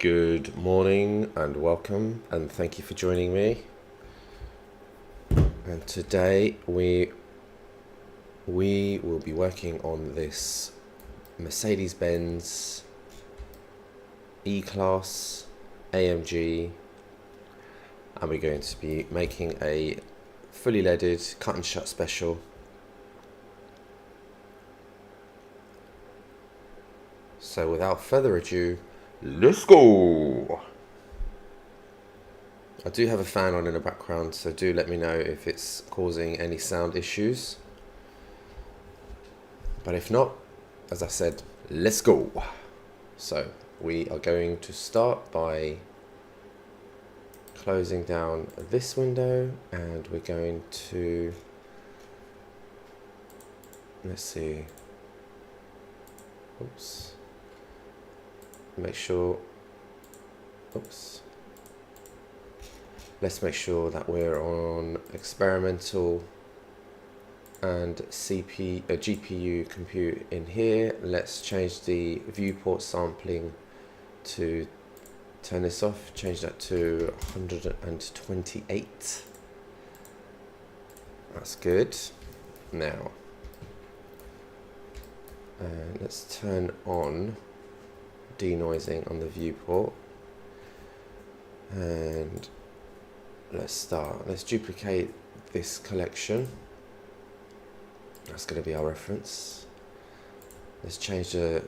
Good morning and welcome, and thank you for joining me. And today we will be working on this Mercedes Benz E-Class AMG, and we're going to be making a fully leaded cut and shut special. So without further ado, let's go! I do have a fan on in the background, so do let me know if it's causing any sound issues. But if not, as I said, let's go! So we are going to start by closing down this window, and we're going to, let's see, oops. Let's make sure that we're on experimental and GPU compute in here. Let's change the viewport sampling to turn this off, change that to 128. That's good. Now, let's turn on denoising on the viewport, and let's duplicate this collection. That's going to be our reference. Let's change the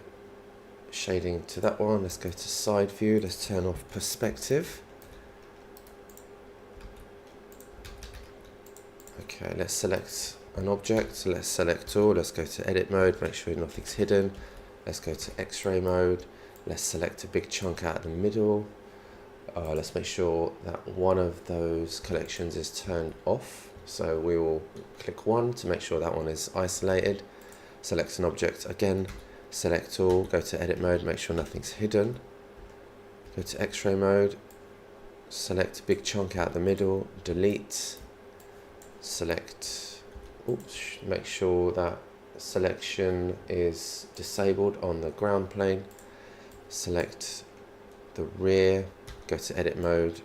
shading to that one. Let's go to side view. Let's turn off perspective. Okay, let's select an object. Let's select all. Let's go to edit mode, make sure nothing's hidden. Let's go to x-ray mode. Let's select a big chunk out of the middle. Let's make sure that one of those collections is turned off. So we will click one to make sure that one is isolated. Select an object again, select all, go to edit mode, make sure nothing's hidden. Go to x-ray mode, select a big chunk out of the middle, delete, select, oops, make sure that selection is disabled on the ground plane. Select the rear, go to edit mode,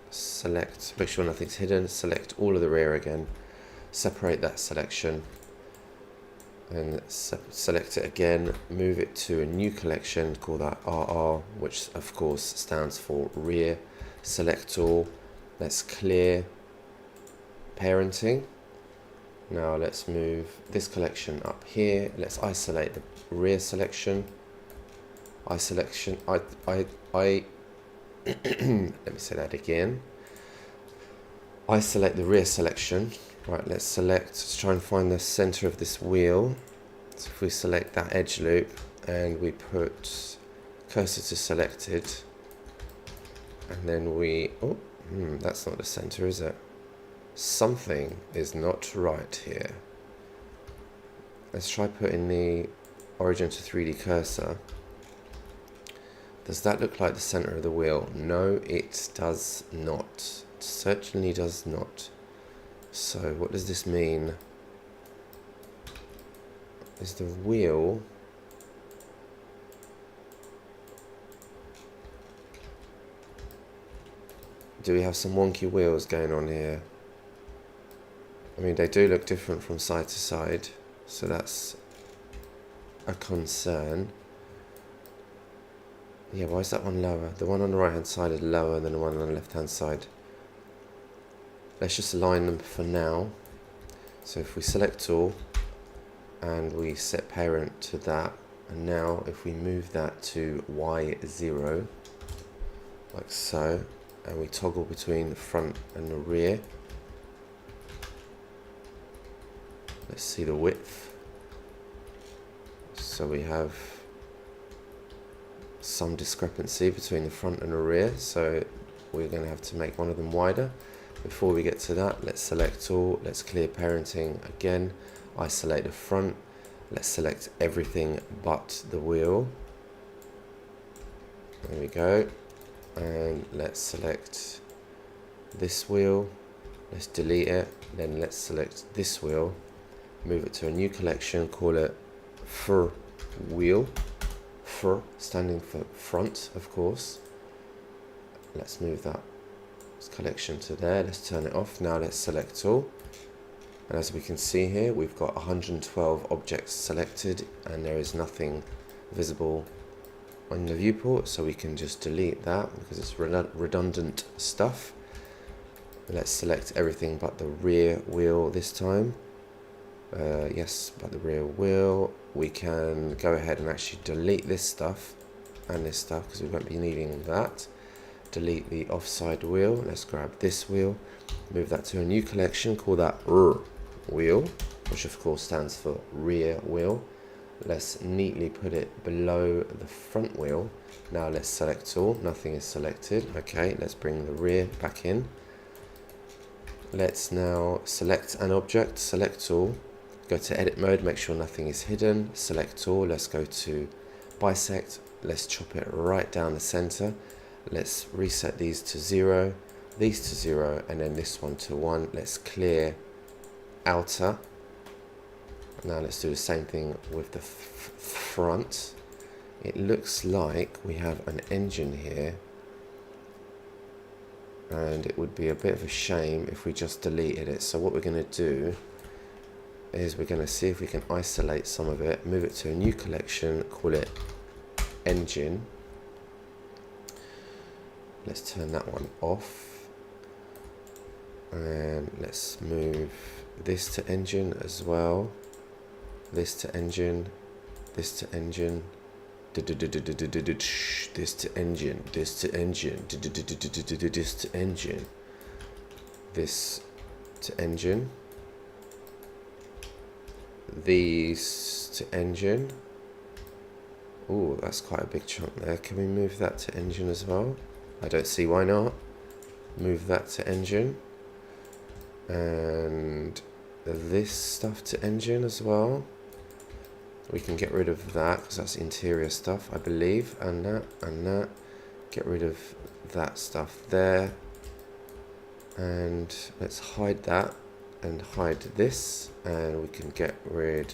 select, make sure nothing's hidden, select all of the rear again, separate that selection, and select it again, move it to a new collection, call that RR, which of course stands for rear. Select all, let's clear parenting. Now let's move this collection up here, let's isolate the rear selection. Let me say that again. Isolate the rear selection. Right, let's try and find the center of this wheel. So if we select that edge loop and we put cursor to selected, and then that's not the center, is it? Something is not right here. Let's try putting the origin to 3D cursor. Does that look like the center of the wheel? No, it does not. It certainly does not. So what does this mean? Is the wheel... Do we have some wonky wheels going on here? I mean, they do look different from side to side, so that's a concern. Yeah, why is that one lower? The one on the right hand side is lower than the one on the left hand side. Let's just align them for now. So if we select all and we set parent to that, and now if we move that to Y0 like so, and we toggle between the front and the rear, let's see the width. So we have some discrepancy between the front and the rear, so we're going to have to make one of them wider. Before we get to that, let's select all, let's clear parenting again, isolate the front, let's select everything but the wheel. There we go, and let's select this wheel, let's delete it, then let's select this wheel, move it to a new collection, call it fur wheel. For standing for front, of course. let's move that collection to there. Let's turn it off. Now let's select all. And as we can see here, we've got 112 objects selected and there is nothing visible on the viewport, so we can just delete that because it's redundant stuff. Let's select everything but the rear wheel this time. Yes, but the rear wheel. We can go ahead and actually delete this stuff and this stuff because we won't be needing that. Delete the offside wheel. Let's grab this wheel, move that to a new collection, call that wheel, which of course stands for rear wheel. Let's neatly put it below the front wheel. Now let's select all. Nothing is selected. Okay, let's bring the rear back in. Let's now select an object, select all, go to edit mode, make sure nothing is hidden, select all. Let's go to bisect, let's chop it right down the center. Let's reset these to 0, these to 0, and then this one to 1. Let's clear outer. Now let's do the same thing with the front. It looks like we have an engine here, and it would be a bit of a shame if we just deleted it. So what we're going to do is we're going to see if we can isolate some of it, move it to a new collection, call it engine. Let's turn that one off, and let's move this to engine as well, this to engine, this to engine, this to engine, this to engine, this to engine, this to engine, these to engine. Oh, that's quite a big chunk there. Can we move that to engine as well? I don't see why not. Move that to engine, and this stuff to engine as well. We can get rid of that because that's interior stuff, I believe, and that and that. Get rid of that stuff there, and let's hide that and hide this, and we can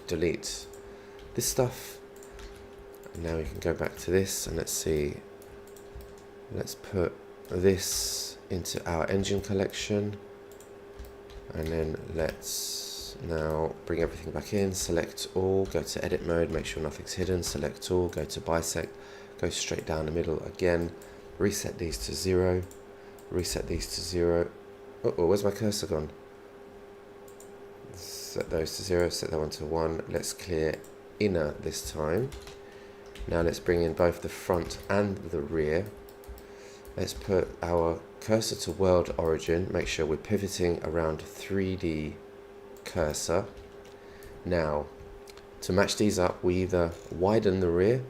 delete this stuff. And now we can go back to this, and let's see. Let's put this into our engine collection, and then let's now bring everything back in, select all, go to edit mode, make sure nothing's hidden, select all, go to bisect, go straight down the middle again, reset these to 0, reset these to 0. Oh, where's my cursor gone? Set those to 0, set that one to 1. Let's clear inner this time. Now let's bring in both the front and the rear. Let's put our cursor to world origin, make sure we're pivoting around 3D cursor. Now, to match these up, we either widen the rear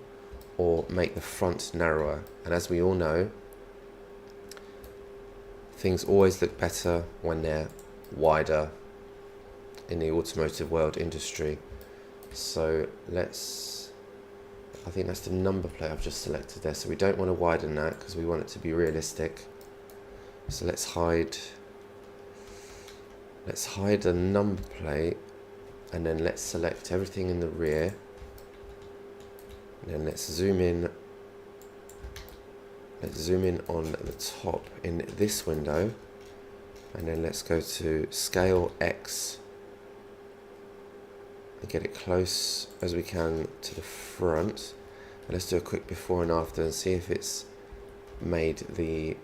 or make the front narrower. And as we all know, things always look better when they're wider in the automotive world industry. So I think that's the number plate I've just selected there. So we don't want to widen that because we want it to be realistic. So let's hide the number plate, and then let's select everything in the rear. And then let's zoom in. Let's zoom in on the top in this window, and then let's go to scale X and get it close as we can to the front. And let's do a quick before and after and see if it's made the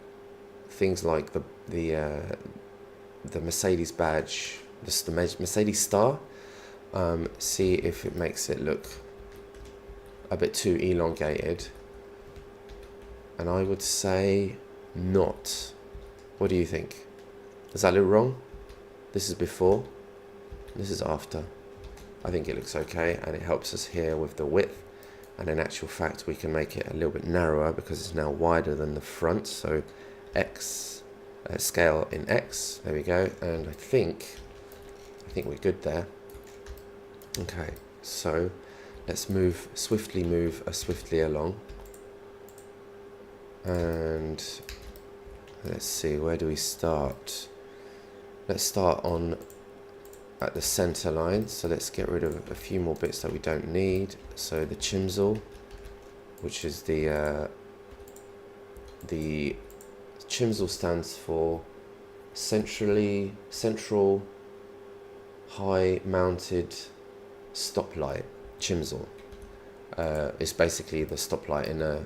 things like the Mercedes badge, just the Mercedes star. See if it makes it look a bit too elongated. And I would say not. What do you think? Does that look wrong? This is before, this is after. I think it looks okay, and it helps us here with the width. And in actual fact, we can make it a little bit narrower because it's now wider than the front. So X, scale in X, there we go. And I think we're good there. Okay, so let's swiftly move swiftly along. And let's see, where do we start? Let's start at the center line. So let's get rid of a few more bits that we don't need. So the chimsel, which is the CHIMSL stands for Central High Mounted Stoplight. CHIMSL. It's basically the stoplight in the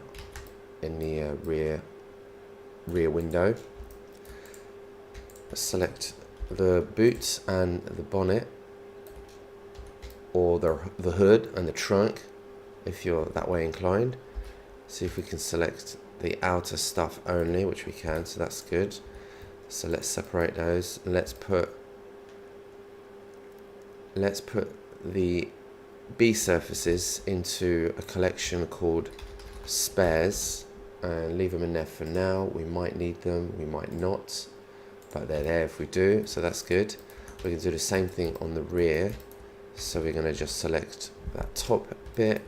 rear window. Select the boot and the bonnet, or the hood and the trunk if you're that way inclined. See if we can select the outer stuff only, which we can, so that's good. So let's separate those. Let's put the B surfaces into a collection called spares and leave them in there for now. We might need them, we might not, but they're there if we do, so that's good. We can do the same thing on the rear, so we're going to just select that top bit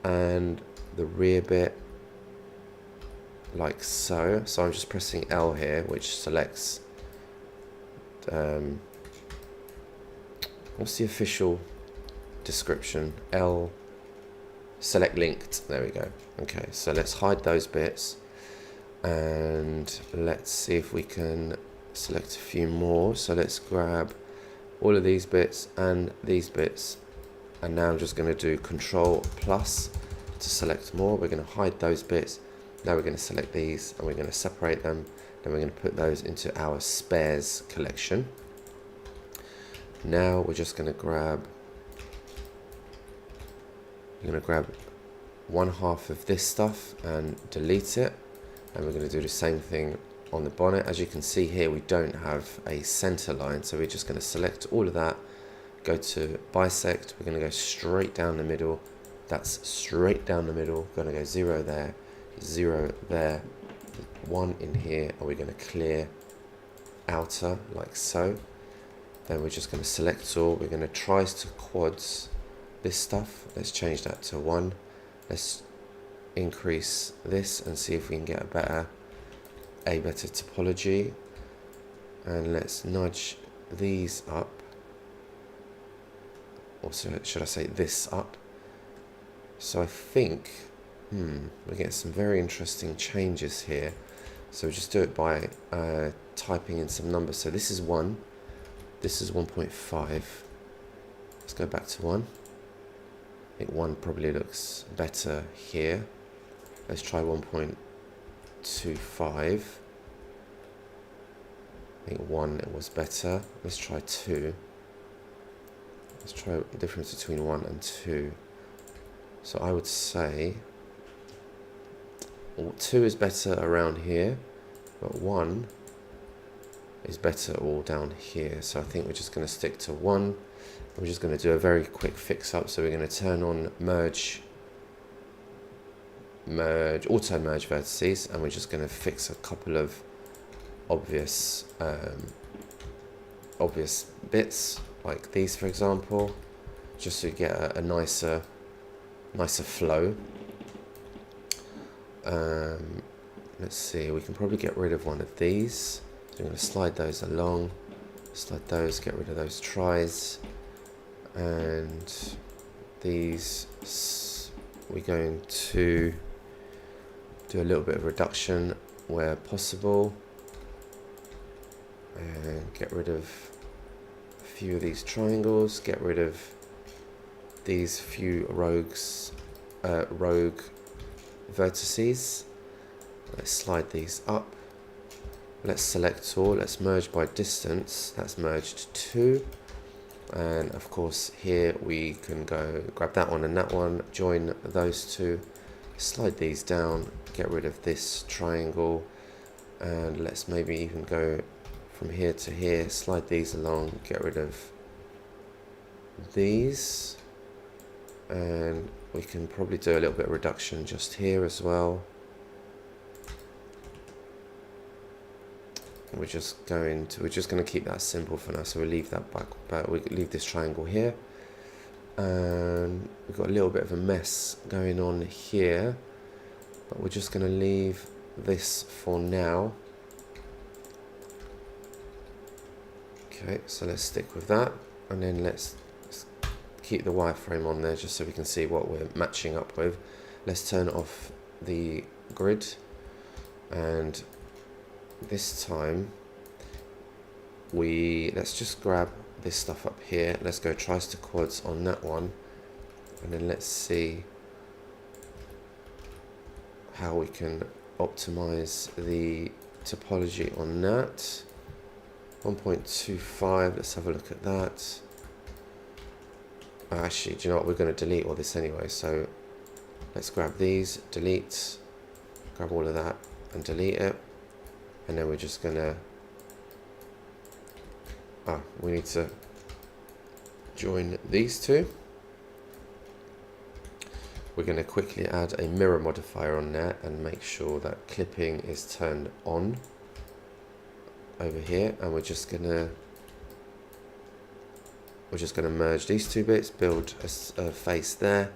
and the rear bit like so. So I'm just pressing L here, which selects what's the official description? L, select linked. There we go. Okay, so let's hide those bits and let's see if we can select a few more. So let's grab all of these bits and these bits, and now I'm just going to do Control plus to select more. We're going to hide those bits. Now we're going to select these and we're going to separate them. Then we're going to put those into our spares collection. Now we're just going to grab one half of this stuff and delete it, and we're going to do the same thing on the bonnet. As you can see here, we don't have a center line, so we're just going to select all of that, go to bisect, we're going to go straight down the middle. That's straight down the middle. We're going to go 0 there, 0 there, 1 in here, and we're going to clear outer like so. Then we're just going to select all. We're going to tries to quads this stuff. Let's change that to 1. Let's increase this and see if we can get a better topology. And let's nudge these up. Also, should I say this up? So I think we're getting some very interesting changes here. So we'll just do it by typing in some numbers. So this is 1. This is 1.5. Let's go back to 1. I think 1 probably looks better here. Let's try 1.25. I think 1 it was better. Let's try 2. Let's try the difference between 1 and 2. So I would say 2 is better around here, but 1 is better all down here. So I think we're just going to stick to 1. We're just going to do a very quick fix up. So we're going to turn on auto merge vertices, and we're just going to fix a couple of obvious bits like these, for example, just to get a nicer flow. Let's see, we can probably get rid of one of these. So I'm going to slide those along, slide those, get rid of those tries, and these we're going to do a little bit of reduction where possible and get rid of a few of these triangles, get rid of these few rogue vertices. Let's slide these up. Let's select all. Let's merge by distance. That's merged 2. And of course here we can go grab that one and that one, join those two, slide these down, get rid of this triangle, and let's maybe even go from here to here, slide these along, get rid of these, and we can probably do a little bit of reduction just here as well. We're just going to keep that simple for now, so we'll leave that back, but we leave this triangle here, and we've got a little bit of a mess going on here, but we're just going to leave this for now. Okay, so let's stick with that, and then let's keep the wireframe on there just so we can see what we're matching up with. Let's turn off the grid and this time let's just grab this stuff up here. Let's go tries to quads on that one, and then let's see how we can optimize the topology on that. 1.25, let's have a look at that. Actually, do you know what, we're going to delete all this anyway, so let's grab these, delete, grab all of that and delete it, and then we're just going to we need to join these two. We're going to quickly add a mirror modifier on there and make sure that clipping is turned on over here, and we're just going to merge these two bits, build a face there.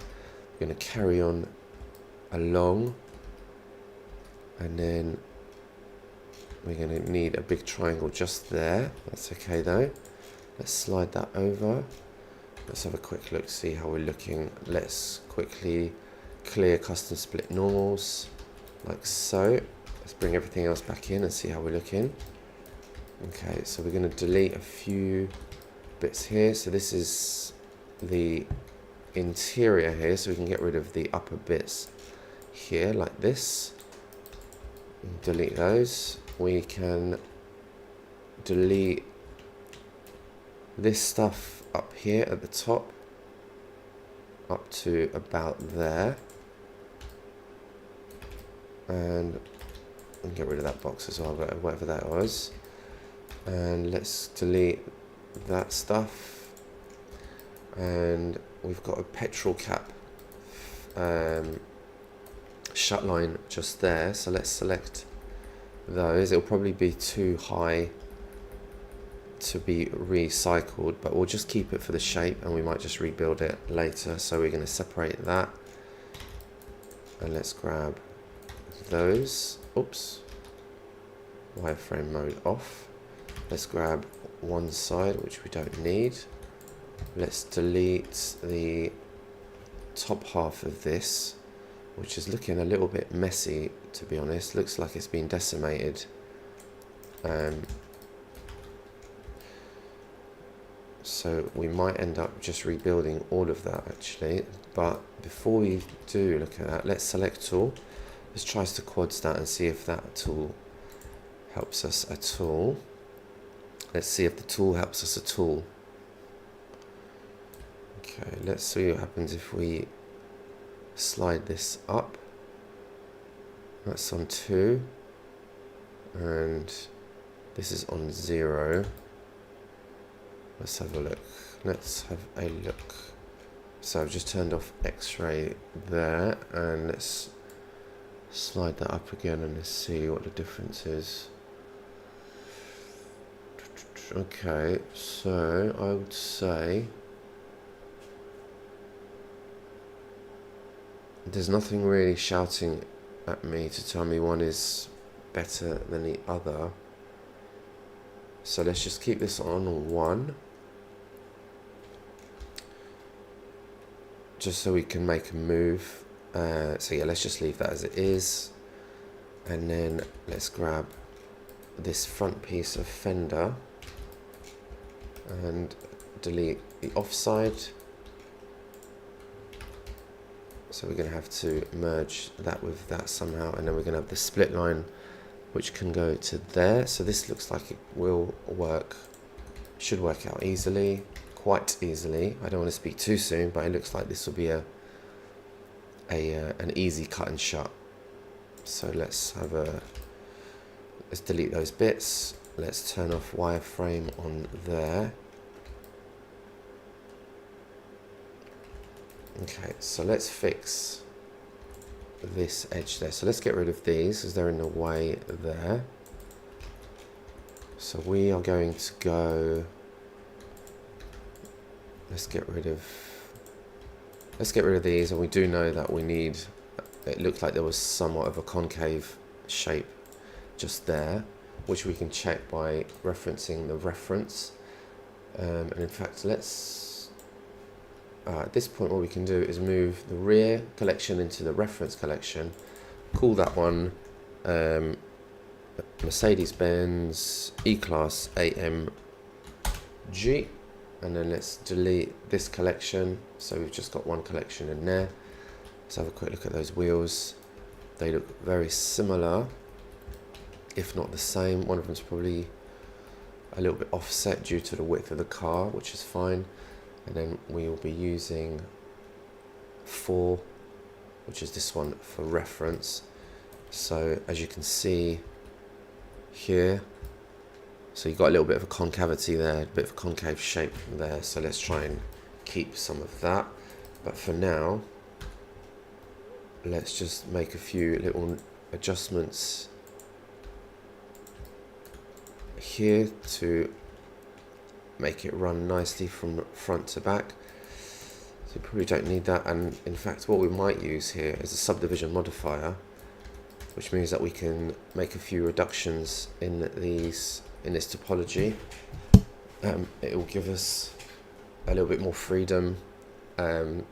We're going to carry on along, and then we're going to need a big triangle just there. That's okay though. Let's slide that over. Let's have a quick look, see how we're looking. Let's quickly clear custom split normals, like so. Let's bring everything else back in and see how we're looking. Okay, so we're going to delete a few bits here. So this is the interior here, so we can get rid of the upper bits here, like this. Delete those. We can delete this stuff up here at the top up to about there, and get rid of that box as well, whatever that was. And let's delete that stuff, and we've got a petrol cap shut line just there, so let's select those. It'll probably be too high to be recycled, but we'll just keep it for the shape, and we might just rebuild it later. So we're going to separate that, and let's grab those. Oops, wireframe mode off. Let's grab one side, which we don't need. Let's delete the top half of this, which is looking a little bit messy, to be honest. Looks like it's been decimated. So we might end up just rebuilding all of that actually. But before we do look at that, let's select tool. Let's try to quads that and see if that tool helps us at all. Let's see if the tool helps us at all. Okay, let's see what happens if we slide this up. That's on 2, and this is on 0. Let's have a look. Let's have a look. So I've just turned off X-ray there, and let's slide that up again and let's see what the difference is. Okay, so I would say there's nothing really shouting at me to tell me one is better than the other. So let's just keep this on 1. Just so we can make a move. So yeah, let's just leave that as it is. And then let's grab this front piece of fender and delete the offside. So we're going to have to merge that with that somehow, and then we're going to have the split line which can go to there. So this looks like it will work, should work out easily, quite easily. I don't want to speak too soon, but it looks like this will be an easy cut and shut. So let's delete those bits. Let's turn off wireframe on there. Okay, so let's fix this edge there. So let's get rid of these because they're in the way there. So we are going to go, let's get rid of these, and we do know that we need, it looked like there was somewhat of a concave shape just there, which we can check by referencing the reference. And in fact, let's at this point what we can do is move the rear collection into the reference collection, call that one Mercedes Benz E-Class AMG, and then let's delete this collection. So we've just got one collection in there. Let's have a quick look at those wheels. They look very similar, if not the same. One of them's probably a little bit offset due to the width of the car, which is fine. And then we will be using 4, which is this one, for reference. So as you can see here, so you've got a little bit of a concavity there, a bit of a concave shape there. So let's try and keep some of that. But for now, let's just make a few little adjustments here to make it run nicely from front to back. So you probably don't need that, and in fact what we might use here is a subdivision modifier, which means that we can make a few reductions in this topology. It will give us a little bit more freedom, and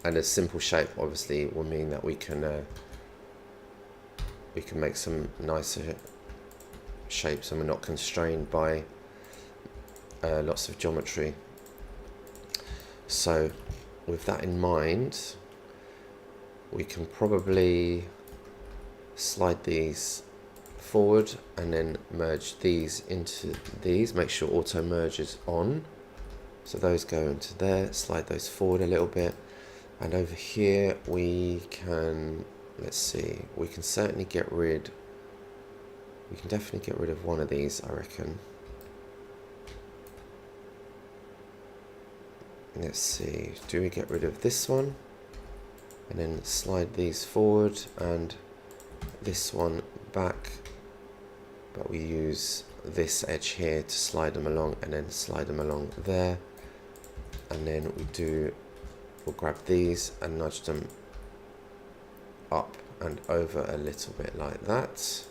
a simple shape obviously will mean that we can make some nicer shapes and we're not constrained by lots of geometry. So with that in mind, we can probably slide these forward and then merge these into these. Make sure auto merge is on, so those go into there. Slide those forward a little bit, and over here we can, let's see, we can certainly get rid, we can definitely get rid of one of these, I reckon. Let's see, do we get rid of this one and then slide these forward and this one back, but we use this edge here to slide them along and then slide them along there, and then we'll grab these and nudge them up and over a little bit like that.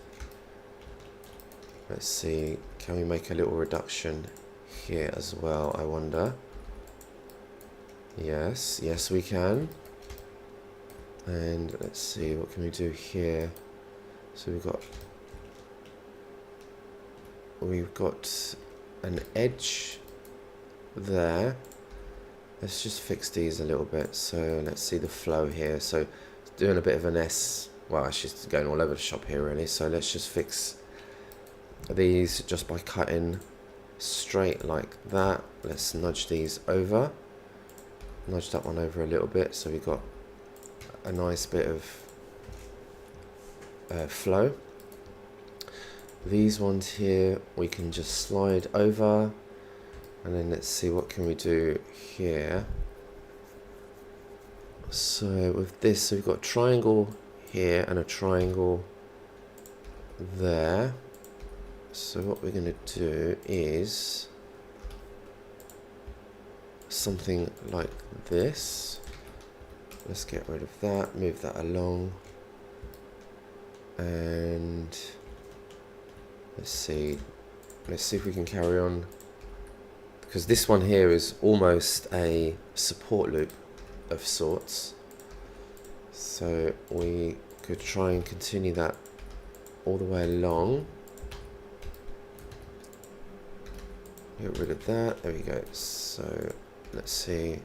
Let's see, can we make a little reduction here as well, I wonder? Yes, yes we can. And let's see, what can we do here? So we've got an edge there. Let's just fix these a little bit. So let's see the flow here. So doing a bit of an S, well actually it's going all over the shop here really. So let's just fix these just by cutting straight like that. Let's nudge these over. Nudge that one over a little bit, so we've got a nice bit of flow. These ones here we can just slide over, and then let's see what can we do here. So with this, so we've got a triangle here and a triangle there. So what we're going to do is something like this. Let's get rid of that, move that along, and let's see if we can carry on, because this one here is almost a support loop of sorts, so we could try and continue that all the way along. Get rid of that, there we go. So let's see,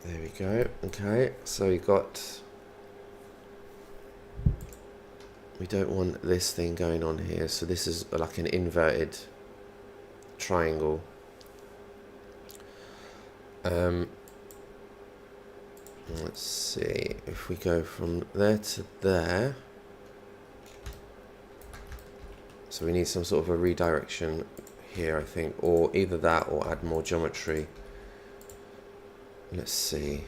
there we go. Okay, so we don't want this thing going on here, so this is like an inverted triangle. Let's see if we go from there to there. So we need some sort of a redirection here, I think, or either that or add more geometry. Let's see.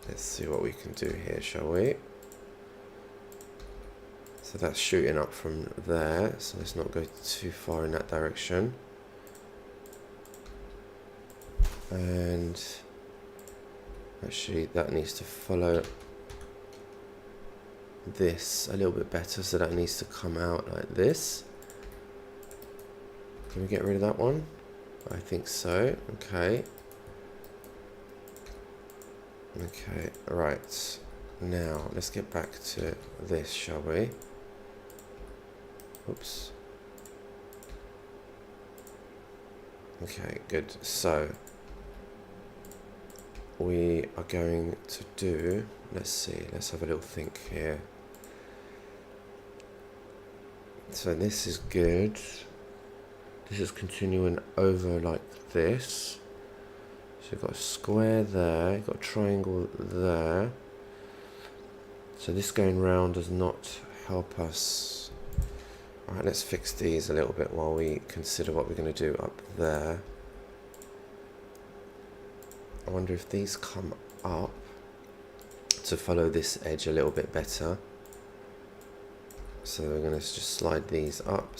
Let's see what we can do here, shall we? So that's shooting up from there, so let's not go too far in that direction. And actually that needs to follow this a little bit better, so that needs to come out like this. Can we get rid of that one? I think so. Okay. Okay, right. Now, let's get back to this, shall we? Oops. Okay, good. So, we are going to do, let's see, let's have a little think here. So this is good. This is continuing over like this. So you've got a square there, you've got a triangle there. So this going round does not help us. Alright, let's fix these a little bit while we consider what we're going to do up there. I wonder if these come up to follow this edge a little bit better. So we're going to just slide these up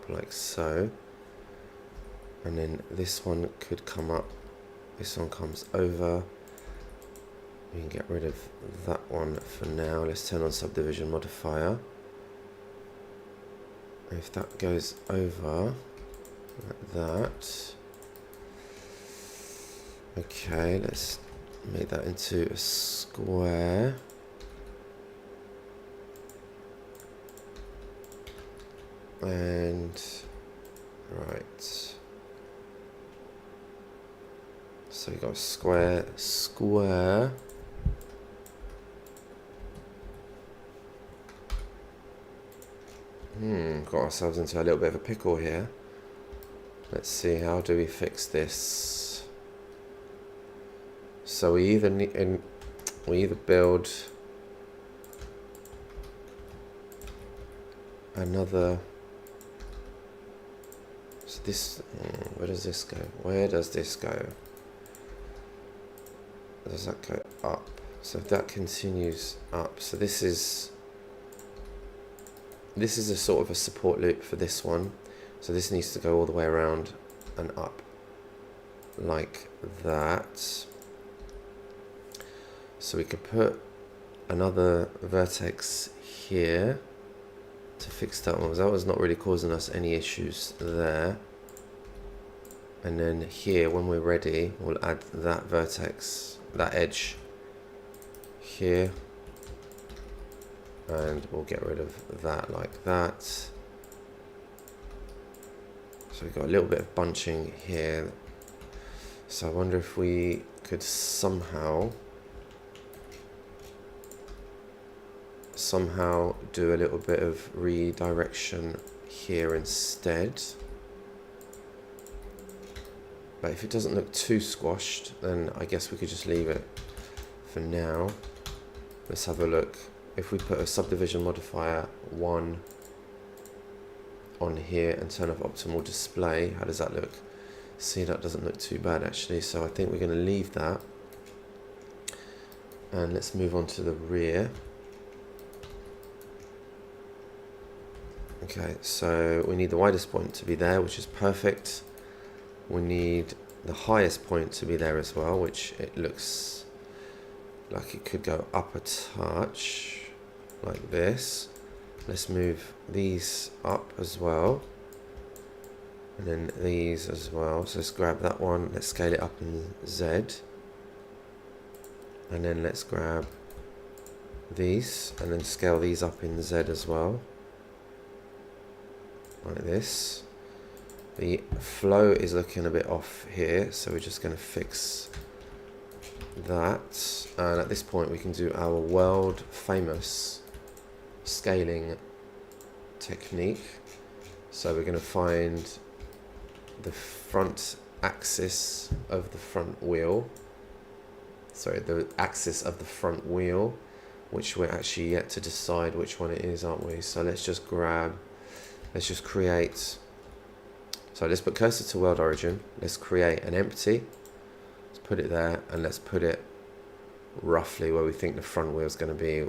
like so. And then this one could come up, this one comes over. We can get rid of that one for now. Let's turn on subdivision modifier. If that goes over like that. Okay, let's make that into a square. And right. So we got square, square. Got ourselves into a little bit of a pickle here. Let's see, how do we fix this? So we either build another. So this, where does this go? Where does this go? Does that go up? So if that continues up, so this is a sort of a support loop for this one. So this needs to go all the way around and up like that. So we could put another vertex here to fix that one, because that was not really causing us any issues there. And then here, when we're ready, we'll add that vertex, that edge here, and we'll get rid of that like that. So we've got a little bit of bunching here. So I wonder if we could somehow do a little bit of redirection here instead. But if it doesn't look too squashed, then I guess we could just leave it for now. Let's have a look. If we put a subdivision modifier 1 on here and turn off optimal display, how does that look? See, that doesn't look too bad actually. So I think we're going to leave that. And let's move on to the rear. Okay, so we need the widest point to be there, which is perfect. We need the highest point to be there as well, which it looks like it could go up a touch, like this. Let's move these up as well. And then these as well. So let's grab that one, let's scale it up in Z. And then let's grab these, and then scale these up in Z as well. Like this. The flow is looking a bit off here, so we're just going to fix that. And at this point we can do our world famous scaling technique. So we're going to find the front axis of the front wheel, the axis of the front wheel, which we're actually yet to decide which one it is, aren't we? So let's just create, so let's put cursor to world origin, let's create an empty, let's put it there, and let's put it roughly where we think the front wheel is going to be,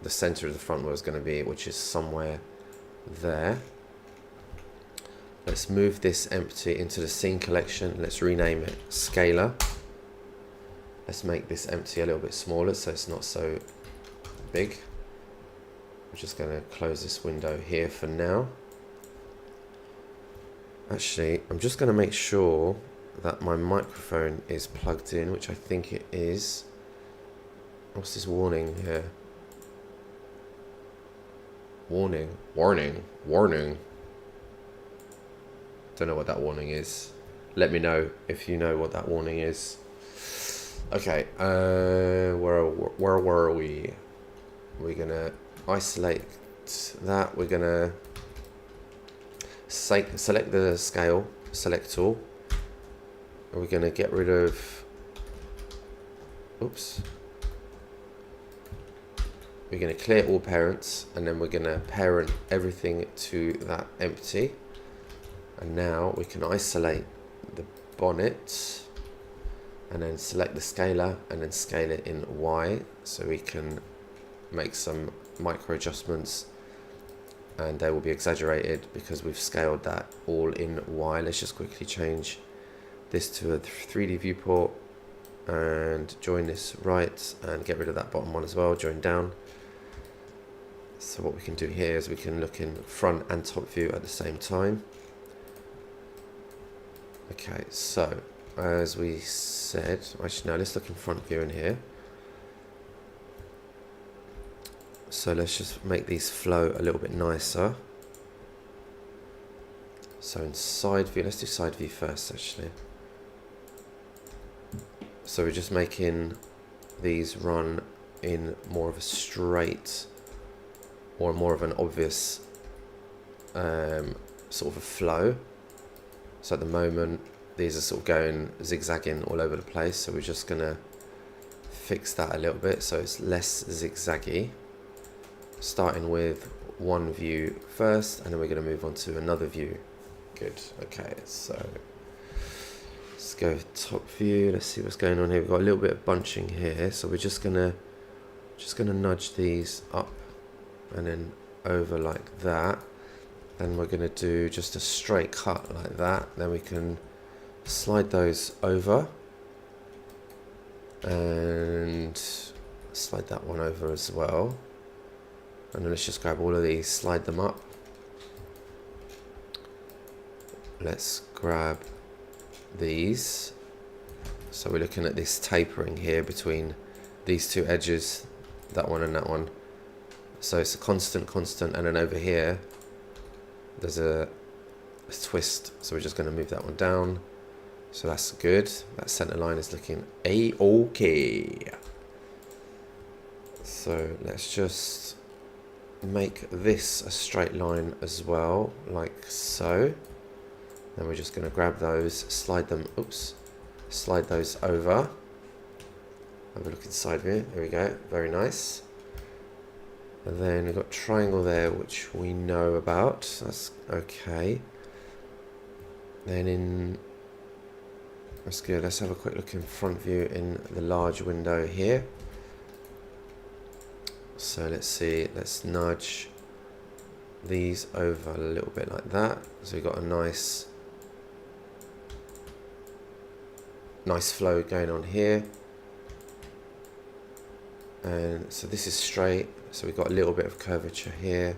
the center of the front wheel is going to be, which is somewhere there. Let's move this empty into the scene collection, let's rename it scalar. Let's make this empty a little bit smaller so it's not so big. I'm just going to close this window here for now. Actually, I'm just going to make sure that my microphone is plugged in, which I think it is. What's this warning here? Warning, warning, warning. Don't know what that warning is. Let me know if you know what that warning is. Okay, where were we? We're gonna isolate that. We're gonna select the scale, select all. And we're gonna get rid of, oops. We're gonna clear all parents, and then we're gonna parent everything to that empty. And now we can isolate the bonnet and then select the scaler and then scale it in Y, so we can make some micro adjustments, and they will be exaggerated because we've scaled that all in Y. Let's just quickly change this to a 3D viewport and join this right and get rid of that bottom one as well, join down. So what we can do here is we can look in front and top view at the same time. Okay, so as we said, actually no, let's look in front view in here. So let's just make these flow a little bit nicer. So in side view, let's do side view first actually. So we're just making these run in more of a straight or more of an obvious sort of a flow. So at the moment these are sort of going zigzagging all over the place, so we're just gonna fix that a little bit so it's less zigzaggy, starting with one view first and then we're going to move on to another view. Good. Okay, so let's go top view. Let's see what's going on here. We've got a little bit of bunching here, so we're just gonna nudge these up and then over like that. Then we're going to do just a straight cut like that. Then we can slide those over and slide that one over as well. And then let's just grab all of these, slide them up. Let's grab these. So we're looking at this tapering here between these two edges, that one and that one. So it's a constant, and then over here there's a twist, so we're just going to move that one down. So that's good. That center line is looking a-okay. So let's just make this a straight line as well, like so. Then we're just going to grab those, slide them, oops, slide those over. Have a look inside view. There we go. Very nice. And then we've got triangle there, which we know about. That's okay. Then in, that's good. Let's have a quick look in front view in the large window here. So let's see. Let's nudge these over a little bit like that. So we've got a nice flow going on here. And so this is straight. So we've got a little bit of curvature here.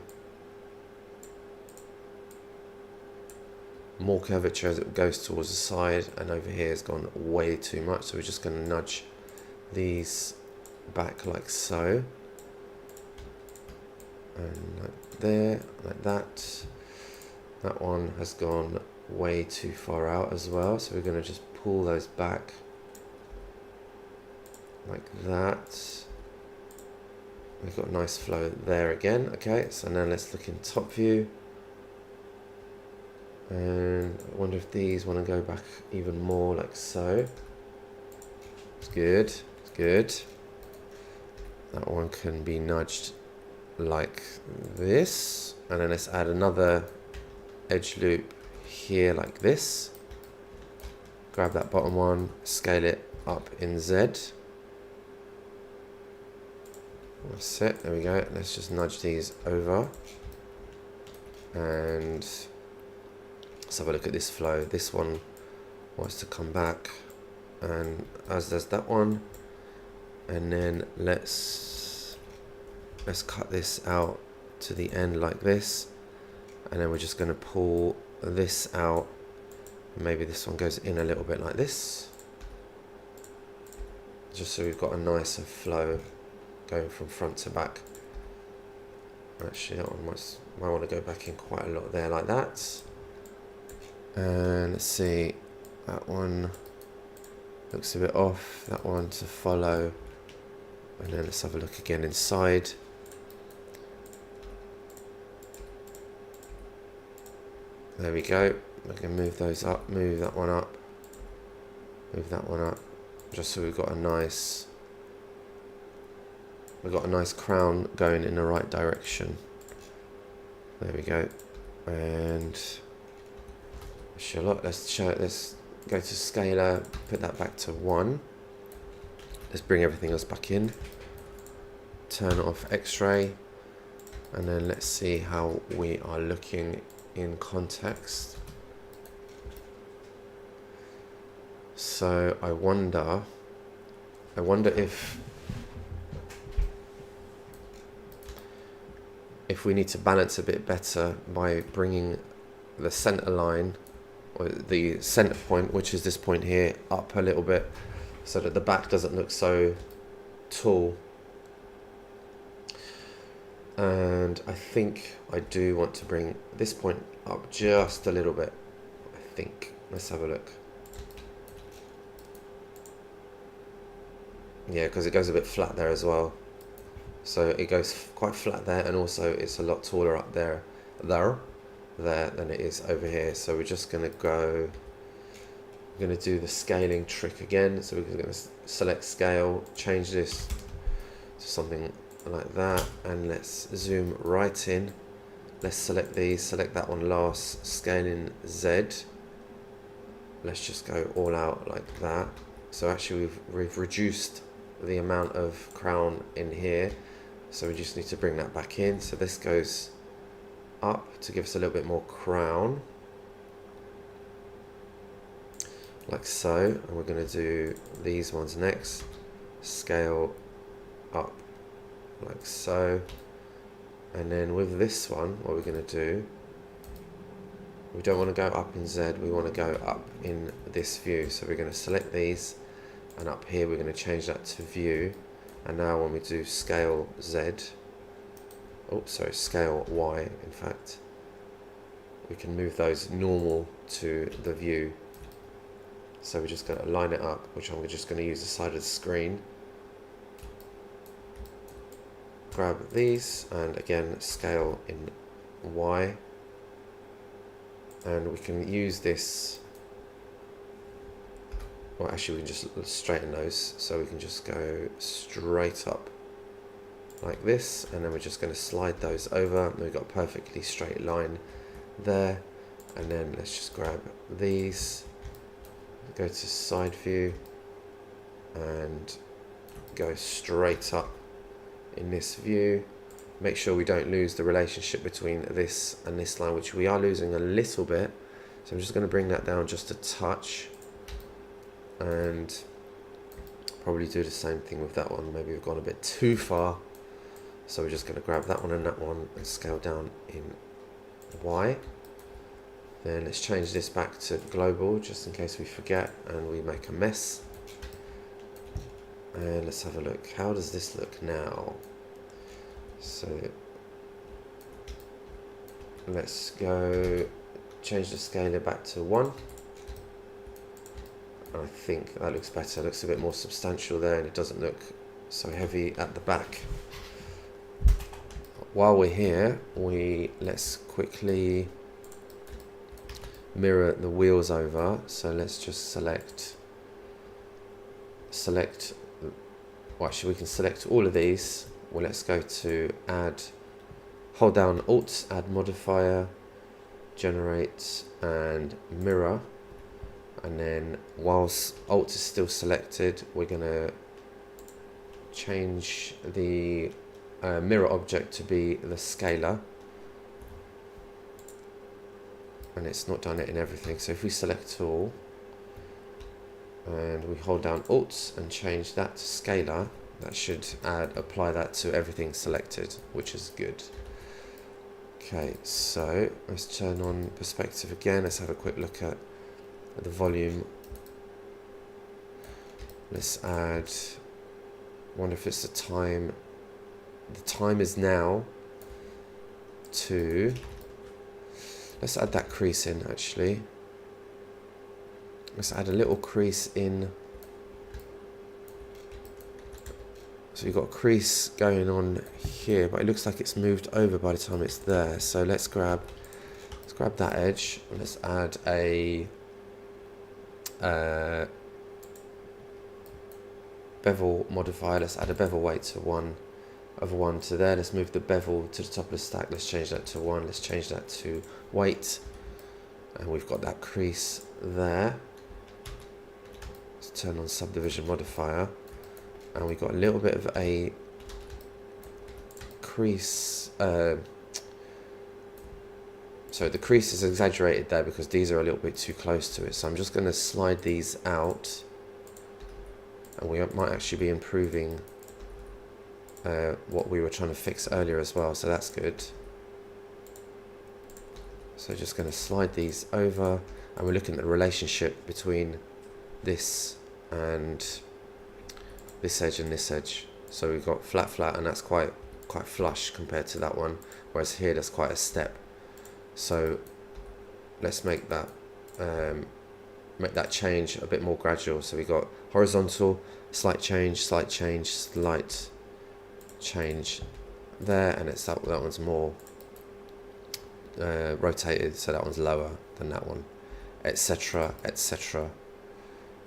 More curvature as it goes towards the side, and over here has gone way too much. So we're just going to nudge these back like so. And like there, like that. That one has gone way too far out as well. So we're going to just pull those back like that. We've got a nice flow there again. Okay, so now let's look in top view. And I wonder if these want to go back even more like so. It's good, it's good. That one can be nudged like this. And then let's add another edge loop here like this. Grab that bottom one, scale it up in Z. That's it, there we go. Let's just nudge these over. And let's have a look at this flow. This one wants to come back, and as does that one. And then let's cut this out to the end like this. And then we're just going to pull this out Maybe this one goes in a little bit like this, just so we've got a nicer flow going from front to back. Actually, that one might want to go back in quite a lot there, like that. And let's see, that one looks a bit off, that one to follow. And then let's have a look again inside. There we go. We can move those up, move that one up, move that one up, just so we've got a nice crown going in the right direction. There we go. And let's go to scaler, put that back to 1. Let's bring everything else back in. Turn off X-ray, and then let's see how we are looking in context. So I wonder if we need to balance a bit better by bringing the center line, or the center point, which is this point here, up a little bit, so that the back doesn't look so tall. And I think I do want to bring this point up just a little bit, I think. Let's have a look. Yeah, because it goes a bit flat there as well. So it goes quite flat there, and also it's a lot taller up there than it is over here. So we're just going to do the scaling trick again. So we're going to select scale, change this to something like that, and let's zoom right in. Let's select these, select that one last, scale in Z. Let's just go all out like that. So actually we've reduced the amount of crown in here, so we just need to bring that back in. So this goes up to give us a little bit more crown, like so. And we're going to do these ones next. Scale up like so. And then with this one, what we're going to do, we don't want to go up in Z, we want to go up in this view. So we're going to select these, and up here we're going to change that to view. And now when we do scale Z, scale Y, in fact, we can move those normal to the view. So we're just going to line it up, which I'm just going to use the side of the screen. Grab these, and again scale in Y. And we can use this, well actually we can just straighten those, so we can just go straight up like this, and then we're just going to slide those over, and we've got a perfectly straight line there. And then let's just grab these, go to side view, and go straight up in this view. Make sure we don't lose the relationship between this and this line, which we are losing a little bit. So I'm just going to bring that down just a touch, and probably do the same thing with that one. Maybe we've gone a bit too far, so we're just going to grab that one and scale down in Y. Then let's change this back to global, just in case we forget and we make a mess. And let's have a look. How does this look now? So let's go change the scaler back to 1. I think that looks better. It looks a bit more substantial there, and it doesn't look so heavy at the back. While we're here, let's quickly mirror the wheels over. So let's just select, well actually we can select all of these. Well, let's go to add, hold down Alt, add modifier, generate, and mirror. And then whilst Alt is still selected, we're going to change the mirror object to be the scaler. And it's not done it in everything. So if we select all, and we hold down Alt and change that to scaler, that should apply that to everything selected, which is good. Okay, so let's turn on perspective again. Let's have a quick look at the volume. Let's add, wonder if it's the time. The time is now to, let's add that crease in actually. Let's add a little crease in. So you've got a crease going on here, but it looks like it's moved over by the time it's there. So let's grab that edge and let's add a bevel modifier. Let's add a bevel weight to 1 to there. Let's move the bevel to the top of the stack. Let's change that to 1. Let's change that to weight, and we've got that crease there. Let's turn on subdivision modifier, and we've got a little bit of a crease. So the crease is exaggerated there because these are a little bit too close to it. So I'm just going to slide these out, and we might actually be improving what we were trying to fix earlier as well. So that's good. So just going to slide these over, and we're looking at the relationship between this and this edge and this edge. So we've got flat, and that's quite flush compared to that one, whereas here there's quite a step. So let's make that change a bit more gradual. So we got horizontal, slight change, slight change there, and it's that one's more rotated, so that one's lower than that one, etc, etc,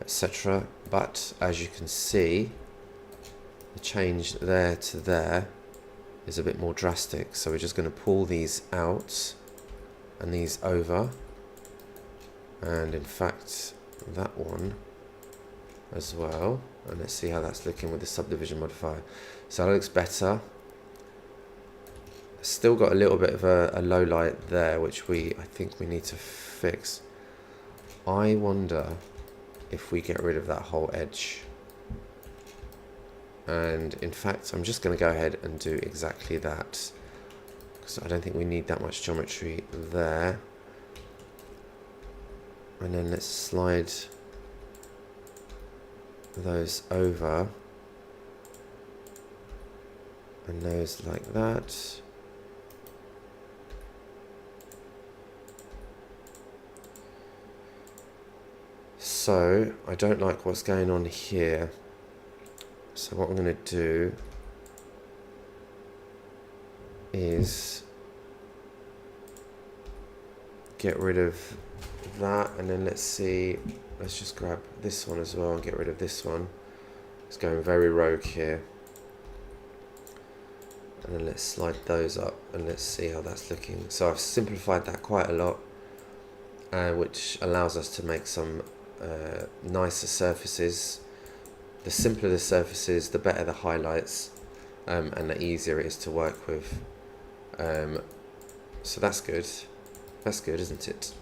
etc. But as you can see, the change there to there is a bit more drastic. So we're just going to pull these out and these over, and in fact that one as well, and let's see how that's looking with the subdivision modifier. So that looks better. Still got a little bit of a low light there, which I think we need to fix. I wonder if we get rid of that whole edge, and in fact I'm just going to go ahead and do exactly that, because I don't think we need that much geometry there. And then let's slide those over, and those like that. So I don't like what's going on here. So what I'm going to do is get rid of that, and then let's just grab this one as well and get rid of this one. It's going very rogue here. And then let's slide those up and let's see how that's looking. So I've simplified that quite a lot, which allows us to make some nicer surfaces. The simpler the surfaces, the better the highlights, and the easier it is to work with. So that's good. That's good, isn't it?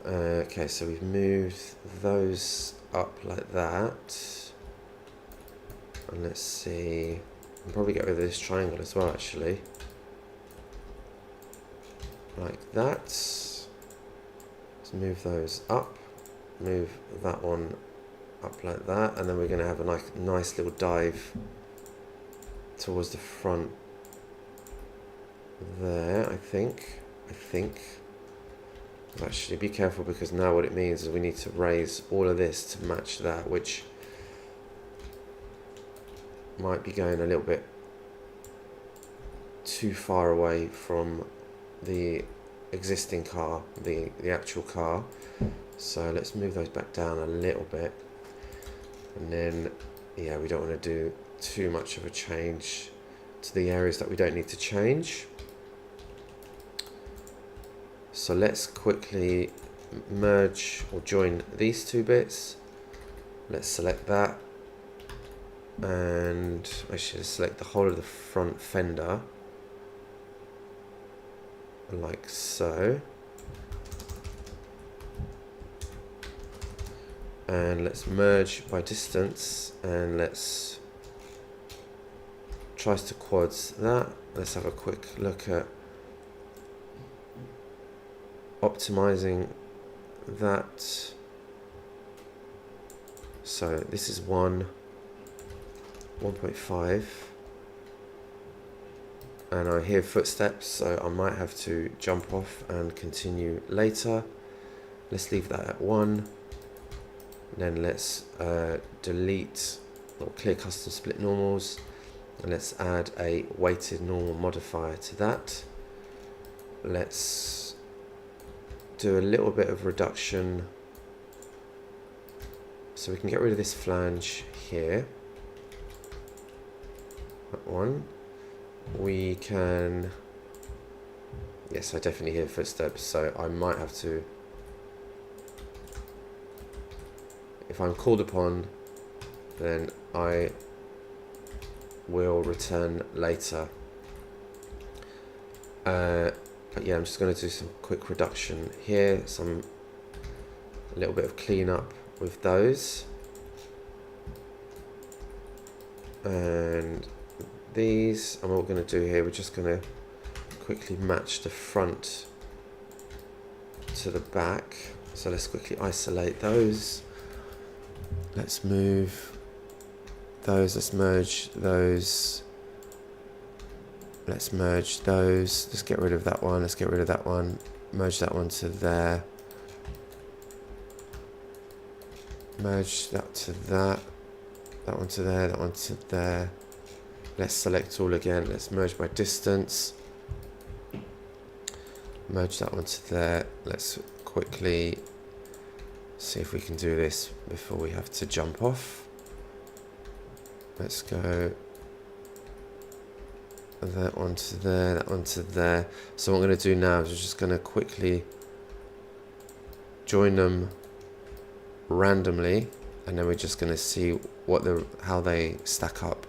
Okay, so we've moved those up like that. And let's see. I'll probably get rid of this triangle as well, actually. Like that. Let's move those up. Move that one up like that. And then we're going to have a nice little dive towards the front there, I think. Actually, be careful, because now what it means is we need to raise all of this to match that, which might be going a little bit too far away from the existing car, the actual car. So let's move those back down a little bit, and then yeah, we don't want to do too much of a change to the areas that we don't need to change. So let's quickly merge or join these two bits. Let's select that, and actually select the whole of the front fender like so, and let's merge by distance, and let's tries to quads that. Let's have a quick look at optimizing that. So this is 1.5, and I hear footsteps, so I might have to jump off and continue later. Let's leave that at 1. Then let's delete or clear custom split normals, and let's add a weighted normal modifier to that. Let's do a little bit of reduction so we can get rid of this flange here. That one. We can, yes, I definitely hear footsteps, so I might have to, if I'm called upon, then I will return later. But yeah, I'm just going to do some quick reduction here, a little bit of cleanup with those, and these. And what we're going to do here, we're just going to quickly match the front to the back. So let's quickly isolate those. Let's move those, let's merge those. Let's merge those. Let's get rid of that one. Let's get rid of that one. Merge that one to there. Merge that to that. That one to there. That one to there. Let's select all again. Let's merge by distance. Merge that one to there. Let's quickly see if we can do this before we have to jump off. Let's go that one to there, that one to there. So what I'm going to do now is we're just going to quickly join them randomly, and then we're just going to see how they stack up,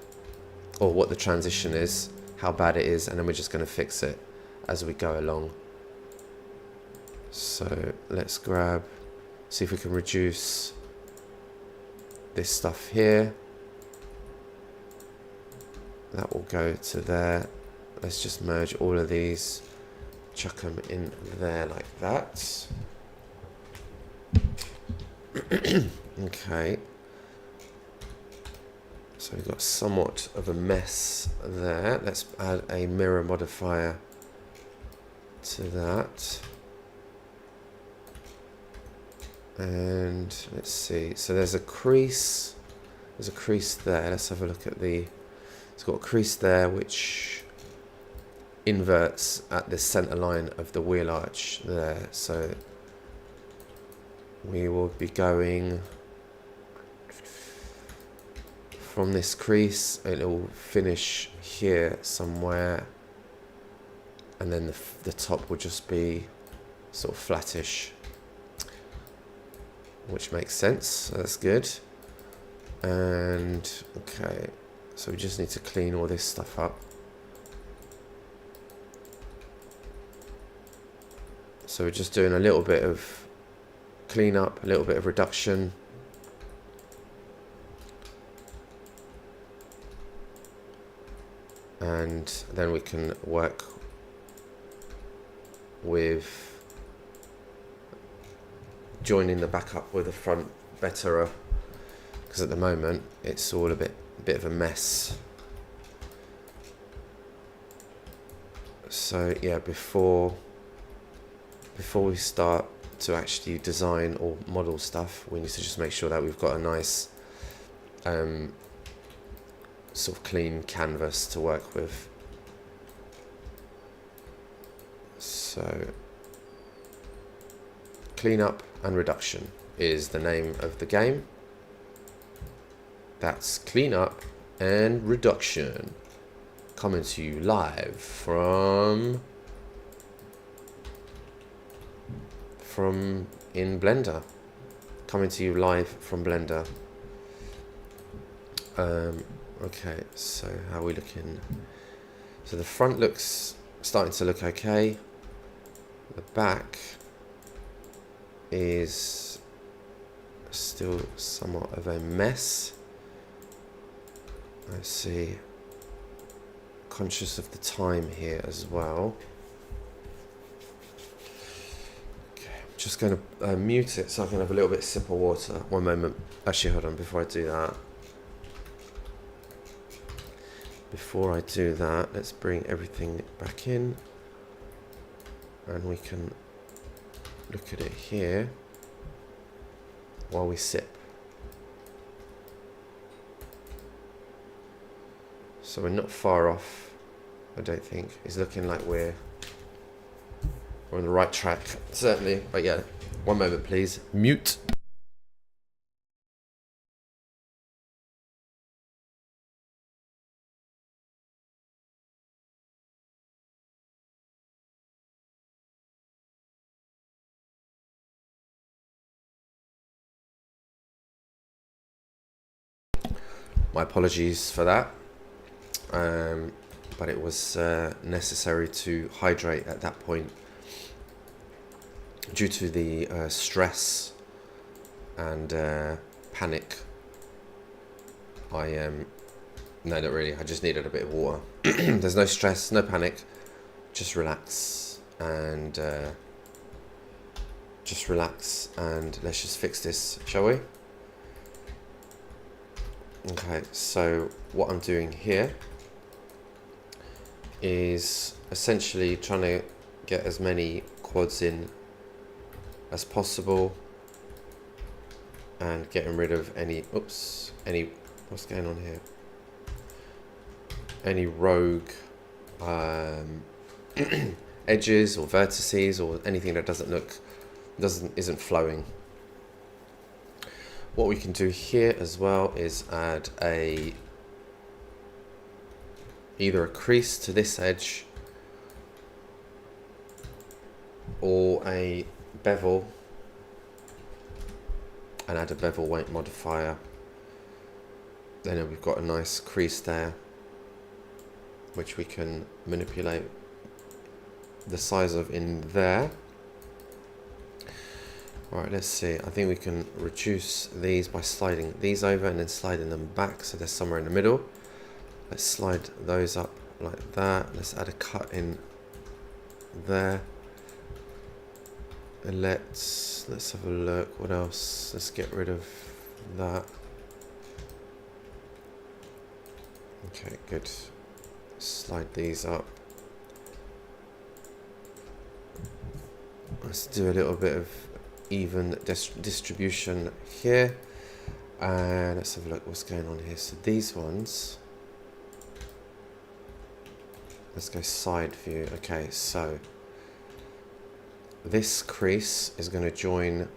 or what the transition is, how bad it is, and then we're just going to fix it as we go along. So let's see if we can reduce this stuff here. That will go to there. Let's just merge all of these, chuck them in there like that. Okay. So we've got somewhat of a mess there. Let's add a mirror modifier to that. And let's see. So there's a crease. There's a crease there. Let's have a look at it's got a crease there which inverts at the center line of the wheel arch there. So we will be going from this crease, it will finish here somewhere, and then the top will just be sort of flattish, which makes sense. So that's good. And okay, so we just need to clean all this stuff up. So we're just doing a little bit of cleanup, a little bit of reduction. And then we can work with joining the back up with the front better, because at the moment it's all a bit of a mess. So yeah, before we start to actually design or model stuff, we need to just make sure that we've got a nice sort of clean canvas to work with. So cleanup and reduction is the name of the game. That's cleanup and reduction, coming to you live from in Blender, coming to you live from Blender. Okay, so how are we looking? So the front looks starting to look okay. The back is still somewhat of a mess. Let's see. Conscious of the time here as well. Okay. Just going to mute it so I can have a little bit of sip of water. One moment. Actually, hold on. Before I do that, let's bring everything back in. And we can look at it here while we sip. So we're not far off, I don't think. It's looking like we're on the right track, certainly. But yeah, one moment please. Mute. My apologies for that. But it was necessary to hydrate at that point due to the stress and panic. No, not really. I just needed a bit of water. There's no stress, no panic. Just relax and let's just fix this, shall we? Okay, so what I'm doing here is essentially trying to get as many quads in as possible and getting rid of any what's going on here, any rogue edges or vertices or anything that isn't flowing. What we can do here as well is add either a crease to this edge or a bevel, and add a bevel weight modifier. Then we've got a nice crease there which we can manipulate the size of in there. Alright, let's see. I think we can reduce these by sliding these over and then sliding them back so they're somewhere in the middle. Let's slide those up like that. Let's add a cut in there. And let's have a look. What else? Let's get rid of that. Okay, good. Slide these up. Let's do a little bit of even distribution here, and let's have a look what's going on here. So these ones, let's go side view. Okay, so this crease is going to join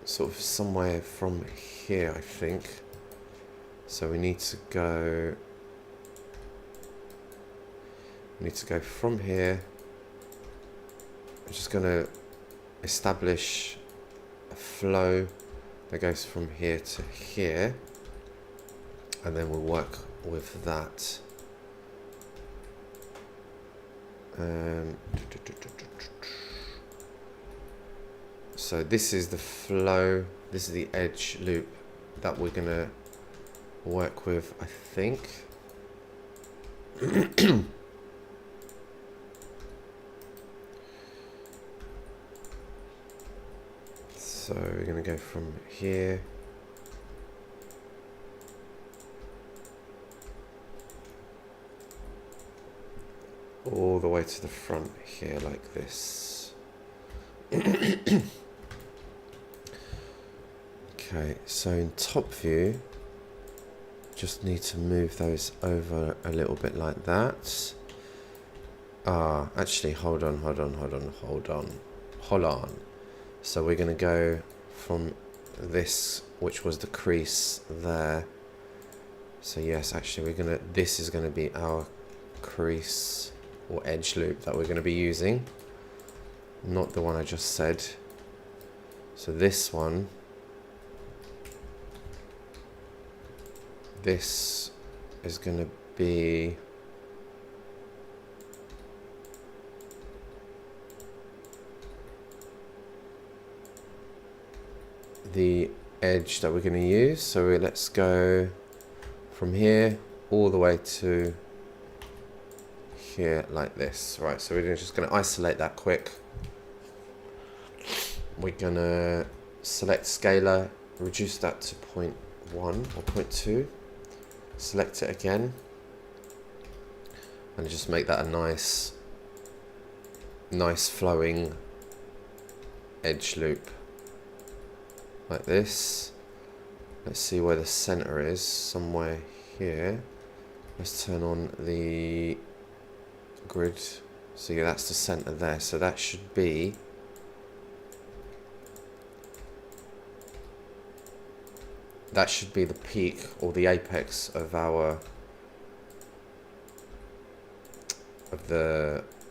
sort of somewhere from here, I think. So we need to go from here. I'm just going to establish a flow that goes from here to here, and then we'll work with that. So this is the flow, this is the edge loop that we're going to work with, I think. So we're going to go from here all the way to the front here like this. Okay, so in top view, just need to move those over a little bit like that. Actually, hold on. So we're going to go from this, which was the crease there. So yes, actually this is going to be our crease or edge loop that we're going to be using, not the one I just said. So this one, this is going to be the edge that we're going to use. So let's go from here all the way to here like this. Right, so we're just going to isolate that quick. We're going to select scalar, reduce that to 0.1 or 0.2, select it again, and just make that a nice flowing edge loop like this. Let's see where the center is, somewhere here. Let's turn on the grid. So yeah, that's the center there. So that should be the peak or the apex of the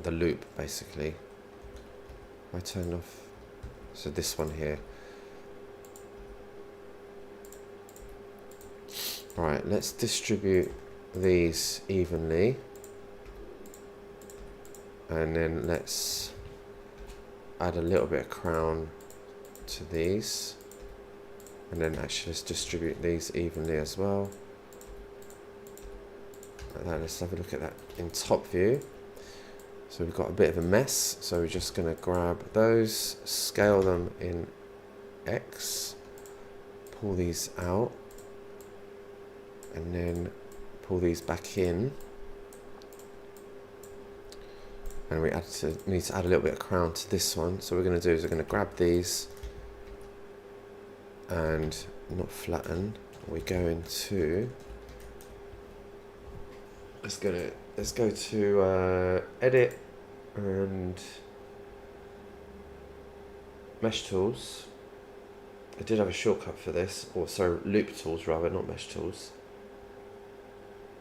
loop, basically. I turned off, so this one here. Right, let's distribute these evenly, and then let's add a little bit of crown to these, and then actually let's distribute these evenly as well. Like that. Let's have a look at that in top view. So we've got a bit of a mess, so we're just going to grab those, scale them in X, pull these out, and then pull these back in. And we need to add a little bit of crown to this one. So what we're going to do is we're going to grab these and not flatten. We're going to let's go to edit and mesh tools. I did have a shortcut for this, or sorry, loop tools rather, not mesh tools.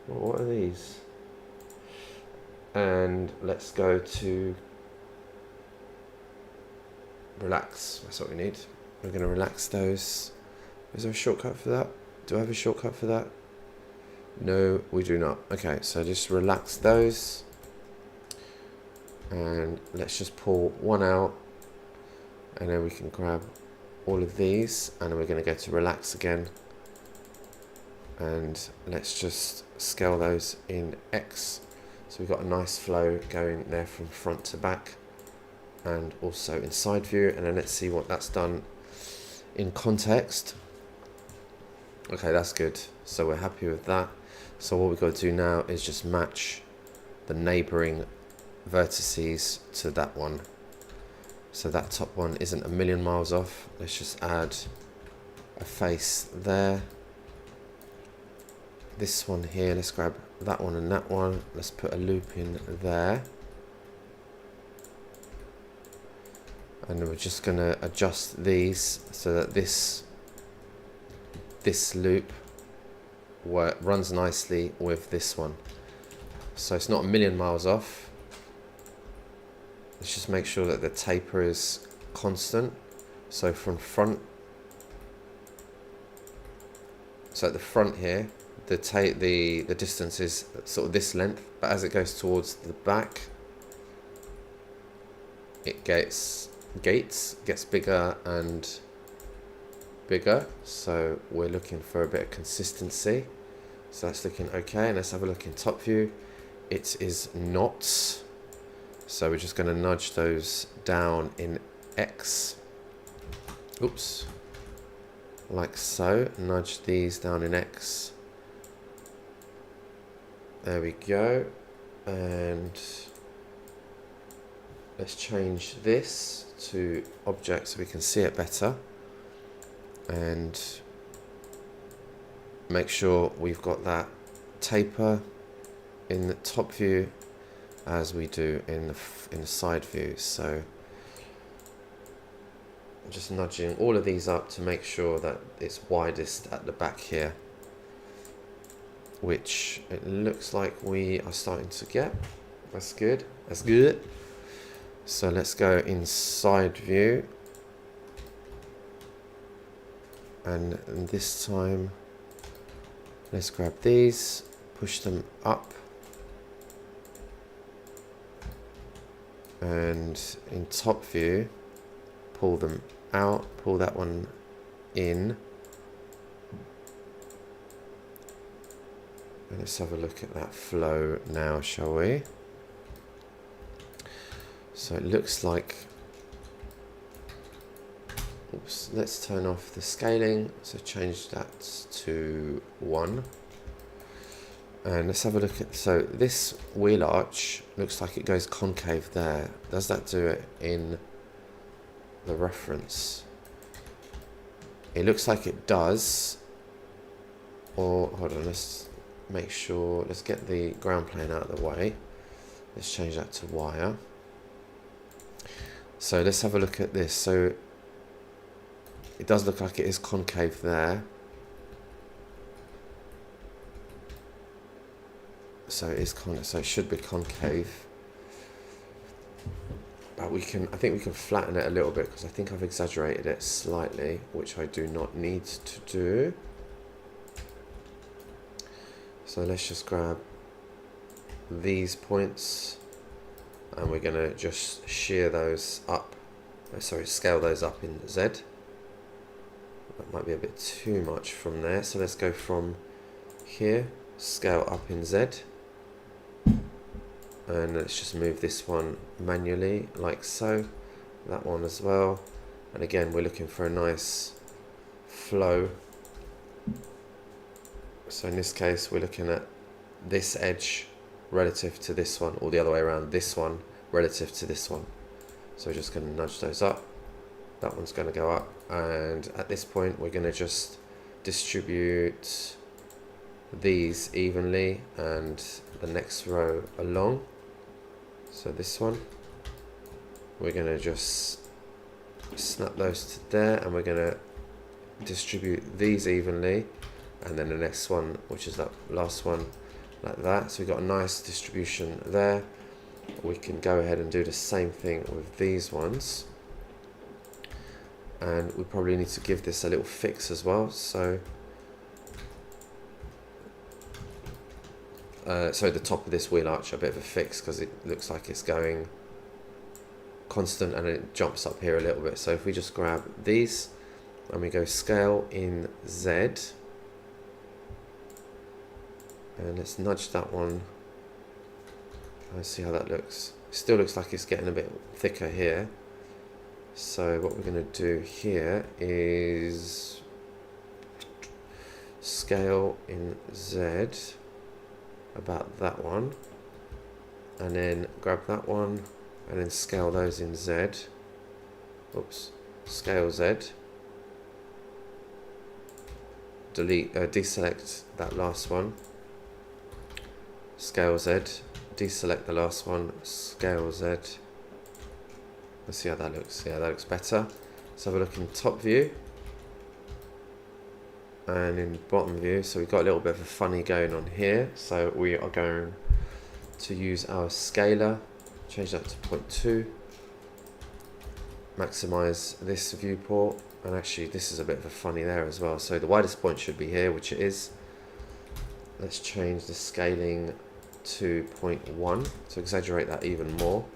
What are these? And let's go to relax. That's what we need. We're going to relax those. Is there a shortcut for that? Do I have a shortcut for that? No, we do not. Okay, so just relax those. And let's just pull one out. And then we can grab all of these. And then we're going to go to relax again. And let's just scale those in X. So we've got a nice flow going there from front to back. And also in side view. And then let's see what that's done in context. Okay, that's good. So we're happy with that. So what we've got to do now is just match the neighboring vertices to that one. So that top one isn't a million miles off. Let's just add a face there. This one here, let's grab that one and that one. Let's put a loop in there. And we're just going to adjust these so that this loop runs nicely with this one. So it's not a million miles off. Let's just make sure that the taper is constant. So from front, so at the front here, the distance is sort of this length, but as it goes towards the back, it gets bigger and bigger. So we're looking for a bit of consistency. So that's looking okay. And let's have a look in top view. It is not. So we're just going to nudge those down in X. Oops. Like so. Nudge these down in X. There we go. And let's change this to object so we can see it better. And make sure we've got that taper in the top view as we do in the side view. So I'm just nudging all of these up to make sure that it's widest at the back here, which it looks like we are starting to get. That's good. That's good. So let's go in side view. And this time, let's grab these, push them up. And in top view, pull them out, pull that one in. And let's have a look at that flow now, shall we? So it looks like, oops, let's turn off the scaling, so change that to 1. And let's have a look at, so this wheel arch looks like it goes concave there. Does that do it in the reference? It looks like it does. Or, hold on, let's make sure, let's get the ground plane out of the way. Let's change that to wire. So let's have a look at this. So it does look like it is concave there. So it is so it should be concave. But we can, I think we can flatten it a little bit because I think I've exaggerated it slightly, which I do not need to do. So let's just grab these points and we're going to just shear those up. Oh, sorry, scale those up in Z. That might be a bit too much from there. So let's go from here, scale up in Z. And let's just move this one manually, like so. That one as well. And again, we're looking for a nice flow. So in this case, we're looking at this edge relative to this one, or the other way around, this one relative to this one. So we're just going to nudge those up. That one's going to go up. And at this point, we're going to just distribute these evenly and the next row along. So this one, we're going to just snap those to there, and we're going to distribute these evenly, and then the next one, which is that last one, like that. So we've got a nice distribution there. We can go ahead and do the same thing with these ones, and we probably need to give this a little fix as well. So the top of this wheel arch a bit of a fix, because it looks like it's going constant and it jumps up here a little bit. So if we just grab these and we go scale in Z, and let's nudge that one. Let's see how that looks. It still looks like it's getting a bit thicker here. So what we're going to do here is scale in Z, about that one, and then grab that one and then scale those in Z. Oops, scale Z, delete, deselect that last one, scale Z, deselect the last one, scale Z. Let's see how that looks. Yeah, that looks better. Let's have a look in top view and in bottom view. So we've got a little bit of a funny going on here. So we are going to use our scaler, change that to 0.2, maximize this viewport, and actually this is a bit of a funny there as well. So the widest point should be here, which it is. Let's change the scaling to 0.1 to exaggerate that even more,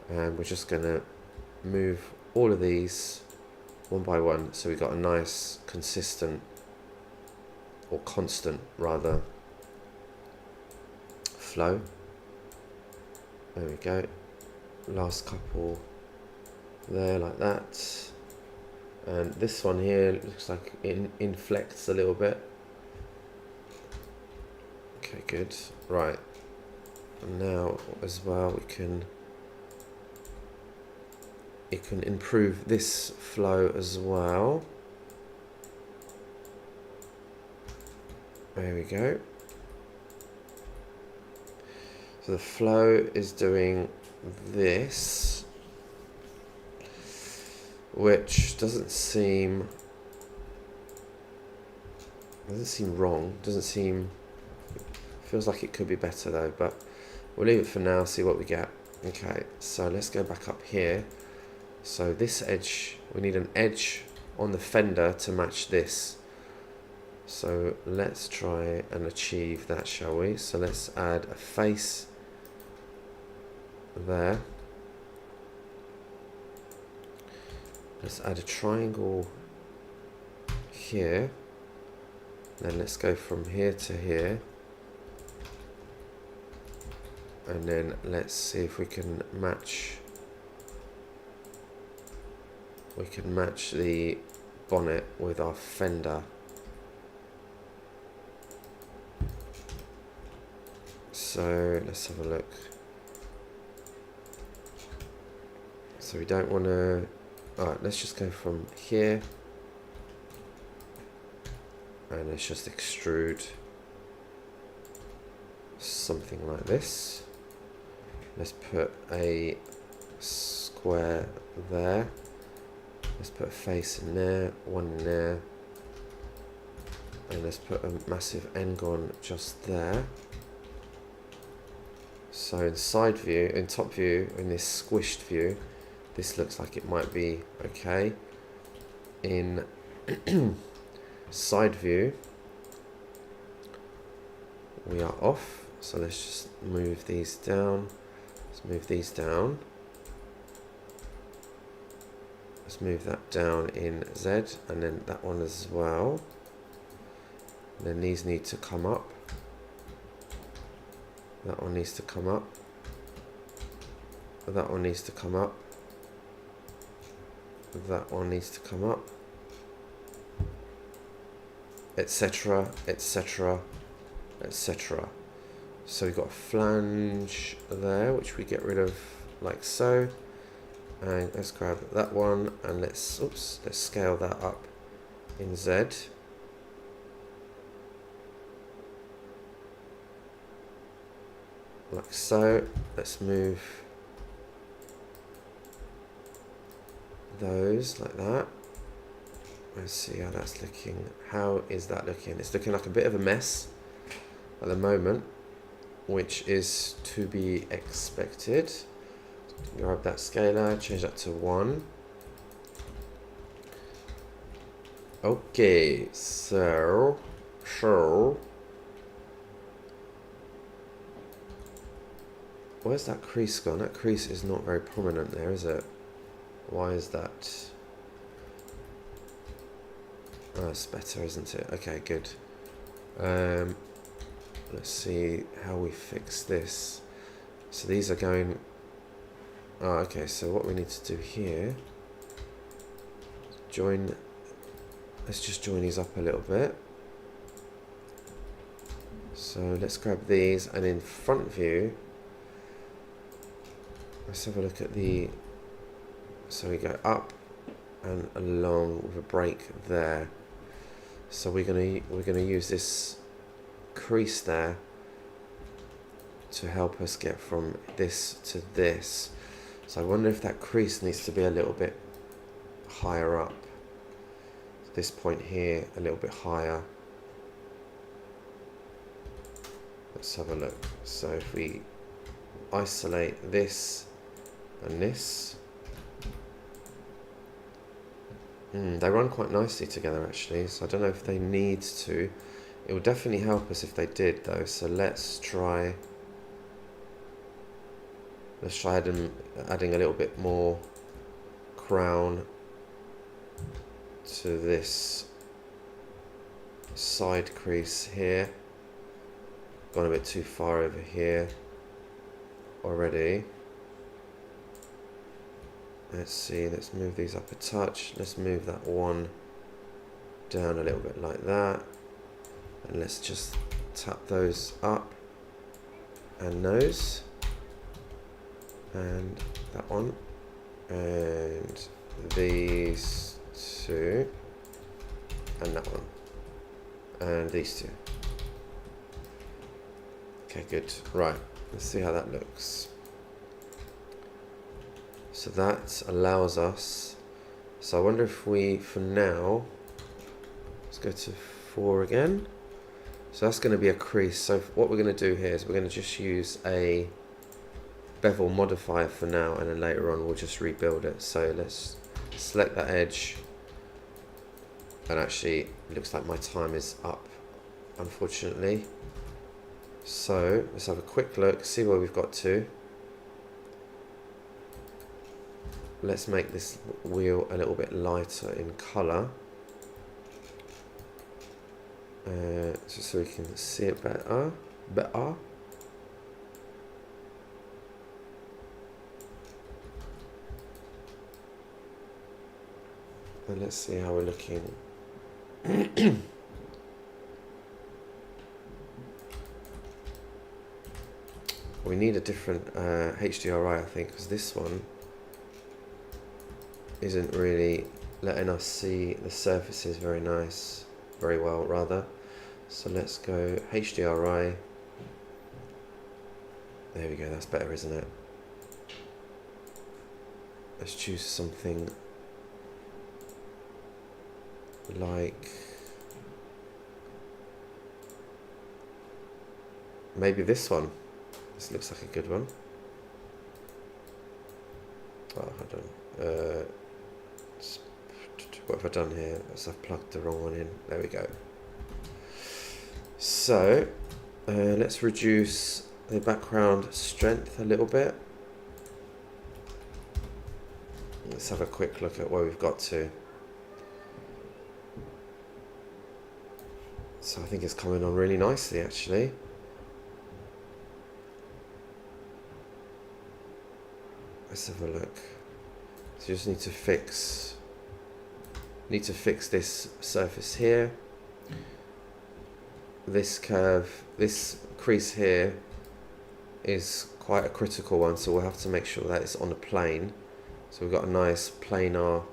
and we're just going to move all of these one by one, so we've got a nice consistent, or constant rather, flow. There we go. Last couple there, like that. And this one here looks like it inflects a little bit. Okay, good. Right. And now as well it can improve this flow as well. There we go. So the flow is doing this, which doesn't seem wrong. Feels like it could be better though, but we'll leave it for now, see what we get. Okay, so let's go back up here. So this edge, we need an edge on the fender to match this. So let's try and achieve that, shall we? So let's add a face there. Let's add a triangle here. Then let's go from here to here. And then let's see if we can match. We can match the bonnet with our fender. So let's have a look. So we don't want to. Alright, let's just go from here. And let's just extrude something like this. Let's put a square there. Let's put a face in there, one in there. And let's put a massive n-gon just there. So in side view, in top view, in this squished view, this looks like it might be okay. In side view, we are off. So let's just move these down. Let's move these down. Let's move that down in Z, and then that one as well. And then these need to come up. That one needs to come up. That one needs to come up. That one needs to come up. Etc. etc. etc. So we've got a flange there, which we get rid of like so. And let's grab that one and let's scale that up in Z. Like so. Let's move those like that. Let's see how that's looking. How is that looking? It's looking like a bit of a mess at the moment, which is to be expected. Grab that scalar, change that to 1. Okay, so where's that crease gone? That crease is not very prominent there, is it? Why is that? Oh, it's better, isn't it? Okay, good. Let's see how we fix this. So these are going. Oh, okay, so what we need to do here, let's just join these up a little bit. So let's grab these, and in front view, let's have a look at the, so we go up and along with a break there. So we're gonna use this crease there to help us get from this to this. So I wonder if that crease needs to be a little bit higher up. This point here, a little bit higher. Let's have a look. So if we isolate this and this, they run quite nicely together actually. So I don't know if they need to. It would definitely help us if they did though. So let's try adding a little bit more crown to this side crease here. Gone a bit too far over here already. Let's see, let's move these up a touch. Let's move that one down a little bit like that. And let's just tap those up and those. And that one. And these two. And that one. And these two. Okay, good. Right, let's see how that looks. So that allows us, so I wonder if we, for now, let's go to 4 again. So that's going to be a crease. So what we're going to do here is we're going to just use a bevel modifier for now, and then later on we'll just rebuild it. So let's select that edge, and actually it looks like my time is up, unfortunately. So let's have a quick look, see where we've got to. Let's make this wheel a little bit lighter in colour, just so we can see it better. And let's see how we're looking. We need a different HDRI, I think, because this one isn't really letting us see the surfaces very well rather. So let's go HDRI. There we go, that's better, isn't it? Let's choose something like maybe this one. This looks like a good one. Oh, hold on. What have I done here? So I've plugged the wrong one in. There we go. So let's reduce the background strength a little bit. Let's have a quick look at where we've got to. So I think it's coming on really nicely, actually. Let's have a look. So you just need to fix this surface here. This curve, this crease here is quite a critical one, so we'll have to make sure that it's on a plane. So we've got a nice planar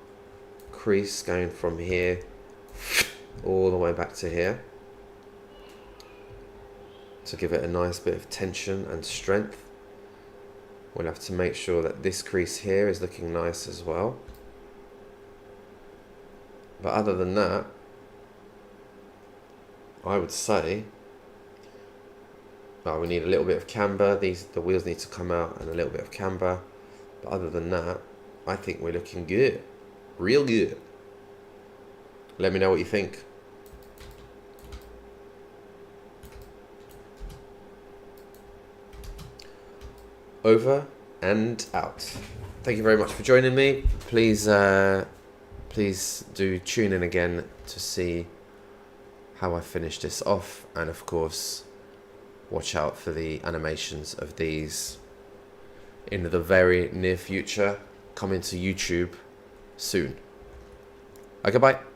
crease going from here all the way back to here to give it a nice bit of tension and strength. We'll have to make sure that this crease here is looking nice as well. But other than that, I would say we need a little bit of camber. The wheels need to come out and a little bit of camber. But other than that, I think we're looking good. Real good. Let me know what you think. Over and out. Thank you very much for joining me. Please do tune in again to see how I finish this off, and of course watch out for the animations of these in the very near future, coming to YouTube soon. Okay, bye.